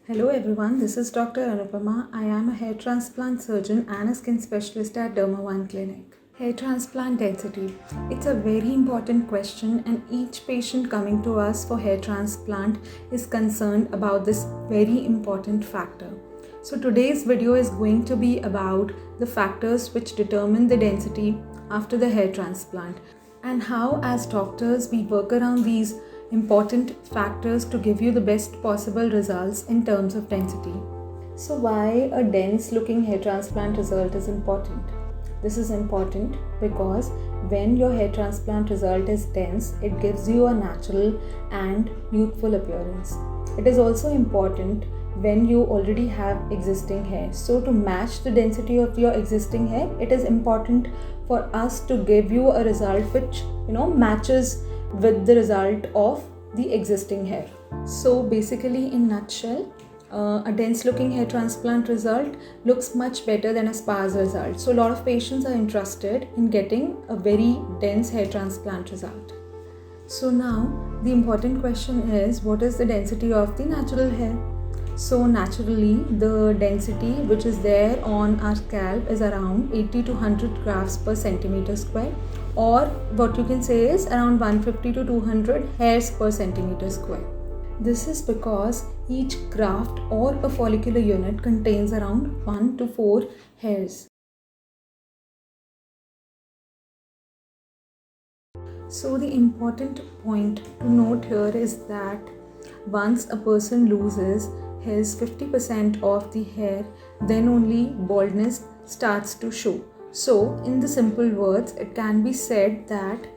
Hello everyone, this is Dr. Anupama. I am a hair transplant surgeon and a skin specialist at Derma1 Clinic. Hair transplant density. It's a very important question, and each patient coming to us for hair transplant is concerned about this very important factor. So today's video is going to be about the factors which determine the density after the hair transplant and how as doctors we work around these important factors to give you the best possible results in terms of density. So why a dense looking hair transplant result is important? This is important because when your hair transplant result is dense, it gives you a natural and youthful appearance. It is also important when you already have existing hair. So to match the density of your existing hair, it is important for us to give you a result which matches with the result of the existing hair. So basically, in nutshell, a dense looking hair transplant result looks much better than a sparse result. So a lot of patients are interested in getting a very dense hair transplant result. So now the important question is, what is the density of the natural hair? So naturally, the density which is there on our scalp is around 80 to 100 grafts per centimeter square, or what you can say is around 150 to 200 hairs per centimeter square. This is because each graft or a follicular unit contains around 1 to 4 hairs. So the important point to note here is that once a person loses his 50% of the hair, then only baldness starts to show. So in the simple words, it can be said that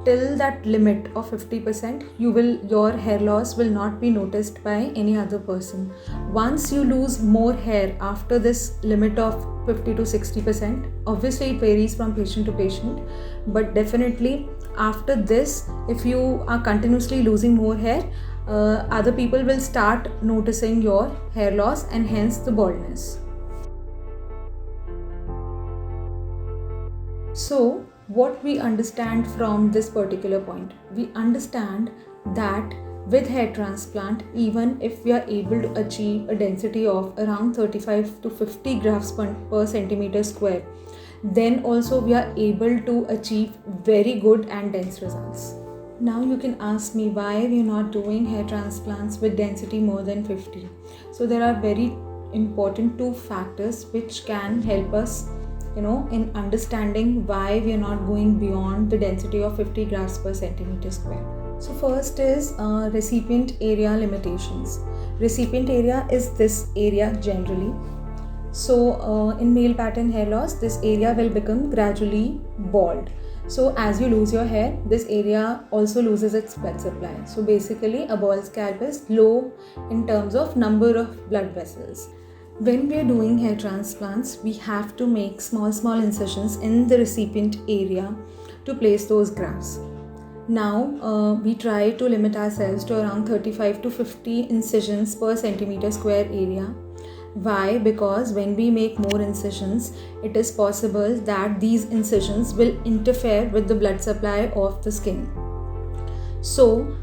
till that limit of 50%, your hair loss will not be noticed by any other person. Once you lose more hair after this limit of 50 to 60%, obviously it varies from patient to patient, but definitely after this, if you are continuously losing more hair, other people will start noticing your hair loss and hence the baldness. So what we understand from this particular point? We understand that with hair transplant, even if we are able to achieve a density of around 35 to 50 grafts per centimeter square, then also we are able to achieve very good and dense results. Now you can ask me why we are not doing hair transplants with density more than 50. So there are very important two factors which can help us in understanding why we are not going beyond the density of 50 grafts per centimeter square. So first is recipient area limitations. Recipient area is this area generally. So in male pattern hair loss, this area will become gradually bald. So as you lose your hair, this area also loses its blood supply. So basically a bald scalp is low in terms of number of blood vessels. When we are doing hair transplants, we have to make small incisions in the recipient area to place those grafts. Now we try to limit ourselves to around 35 to 50 incisions per centimeter square area. Why? Because when we make more incisions, it is possible that these incisions will interfere with the blood supply of the skin. So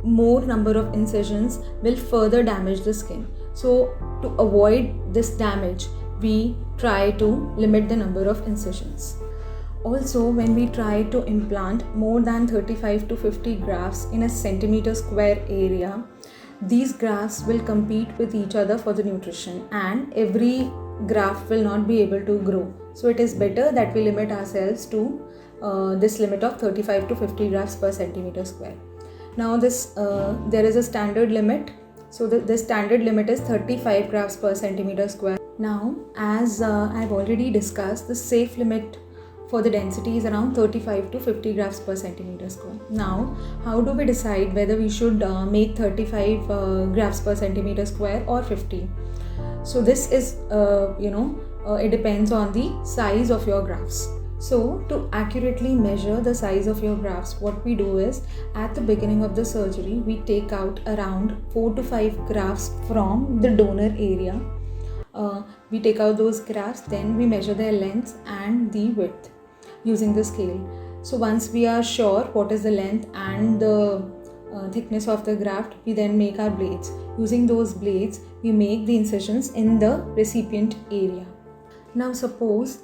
more number of incisions will further damage the skin. So to avoid this damage, we try to limit the number of incisions. Also, when we try to implant more than 35 to 50 grafts in a centimeter square area, these grafts will compete with each other for the nutrition, and every graft will not be able to grow. So it is better that we limit ourselves to this limit of 35 to 50 grafts per centimeter square. Now there is a standard limit. So the standard limit is 35 grafts per centimeter square. Now, as I've already discussed, the safe limit for the density is around 35 to 50 grafts per centimeter square. Now, how do we decide whether we should make 35 grafts per centimeter square or 50? So this is, it depends on the size of your grafts. So to accurately measure the size of your grafts, what we do is at the beginning of the surgery, we take out around 4 to 5 grafts from the donor area. We take out those grafts, then we measure their length and the width using the scale. So once we are sure what is the length and the thickness of the graft, we then make our blades. Using those blades, we make the incisions in the recipient area. Now suppose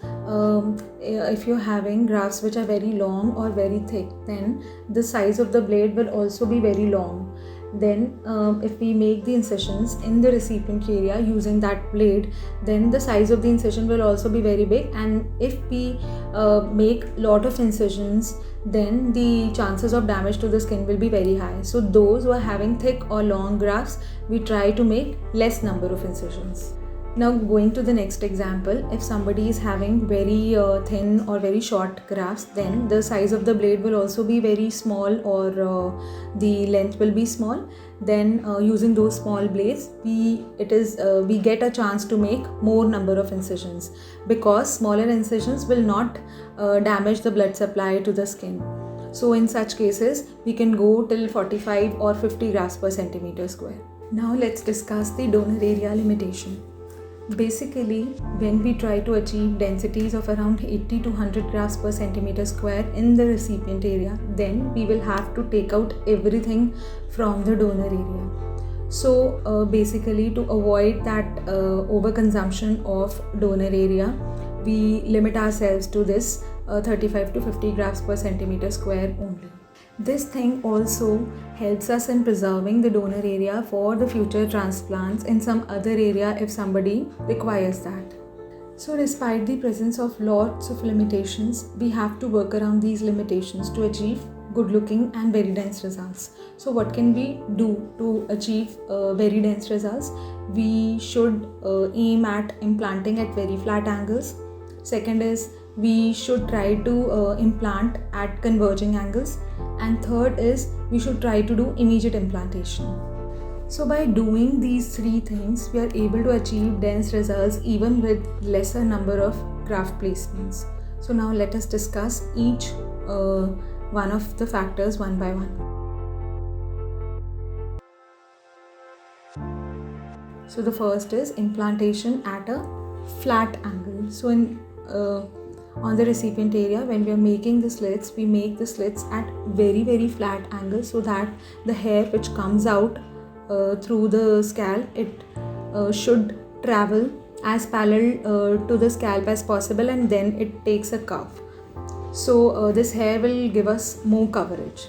if you're having grafts which are very long or very thick, then the size of the blade will also be very long. Then if we make the incisions in the recipient area using that blade, then the size of the incision will also be very big, and if we make lot of incisions, then the chances of damage to the skin will be very high. So those who are having thick or long grafts, we try to make less number of incisions. Now going to the next example, if somebody is having very thin or very short grafts, then the size of the blade will also be very small, or the length will be small. Then using those small blades, we get a chance to make more number of incisions, because smaller incisions will not damage the blood supply to the skin. So in such cases, we can go till 45 or 50 grafts per centimeter square. Now let's discuss the donor area limitation. Basically, when we try to achieve densities of around 80 to 100 grafts per centimeter square in the recipient area, then we will have to take out everything from the donor area. So basically, to avoid that overconsumption of donor area, we limit ourselves to this 35 to 50 grafts per centimeter square only. This thing also helps us in preserving the donor area for the future transplants in some other area if somebody requires that. So despite the presence of lots of limitations, we have to work around these limitations to achieve good looking and very dense results. So what can we do to achieve very dense results? We should aim at implanting at very flat angles. Second is, we should try to implant at converging angles, and third is, we should try to do immediate implantation. So by doing these three things, we are able to achieve dense results even with lesser number of graft placements. So now let us discuss each one of the factors one by one. So the first is implantation at a flat angle. So on the recipient area, when we are making the slits, we make the slits at very flat angle, so that the hair which comes out through the scalp, it should travel as parallel to the scalp as possible, and then it takes a curve. So this hair will give us more coverage.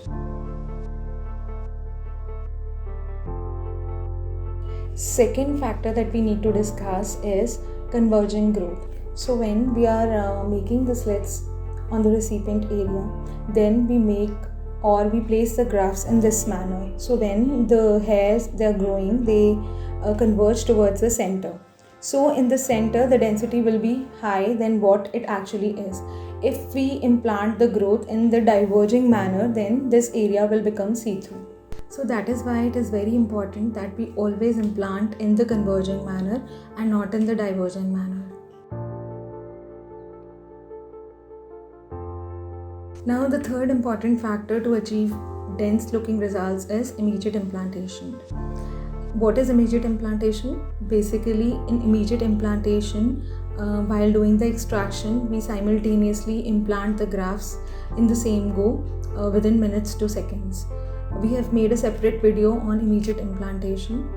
Second factor that we need to discuss is converging growth. So when we are making the slits on the recipient area, then we place the grafts in this manner. So when the hairs, they are growing, they converge towards the center. So in the center, the density will be high than what it actually is. If we implant the growth in the diverging manner, then this area will become see-through. So that is why it is very important that we always implant in the converging manner and not in the diverging manner. Now the third important factor to achieve dense looking results is immediate implantation. What is immediate implantation? Basically, in immediate implantation, while doing the extraction, we simultaneously implant the grafts in the same go within minutes to seconds. We have made a separate video on immediate implantation.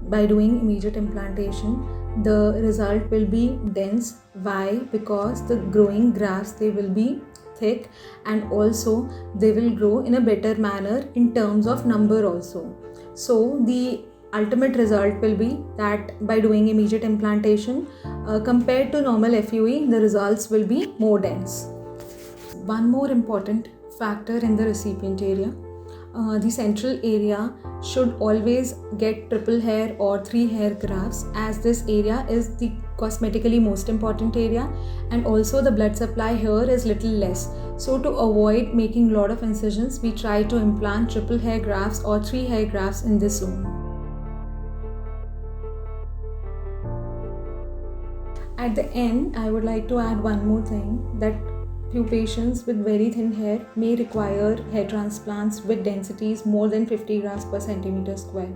By doing immediate implantation, the result will be dense. Why? Because the growing grafts, they will be thick, and also they will grow in a better manner in terms of number also. So the ultimate result will be that by doing immediate implantation, compared to normal FUE, the results will be more dense. One more important factor in the recipient area, the central area should always get triple hair or 3 hair grafts, as this area is the cosmetically most important area, and also the blood supply here is little less. So to avoid making lot of incisions, we try to implant triple hair grafts or 3 hair grafts in this zone. At the end, I would like to add one more thing, that few patients with very thin hair may require hair transplants with densities more than 50 grafts per centimeter square.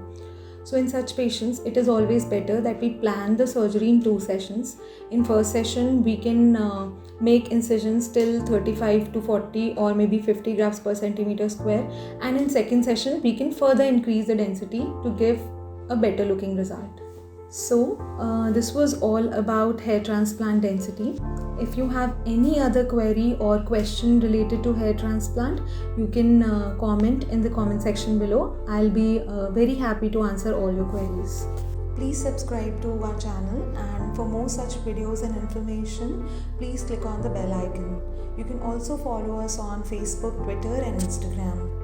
So in such patients, it is always better that we plan the surgery in 2 sessions. In first session, we can make incisions till 35 to 40 or maybe 50 grafts per centimeter square, and in second session, we can further increase the density to give a better looking result. So this was all about hair transplant density. If you have any other query or question related to hair transplant, you can comment in the comment section below. I'll be very happy to answer all your queries. Please subscribe to our channel, and for more such videos and information, please click on the bell icon. You can also follow us on Facebook, Twitter and Instagram.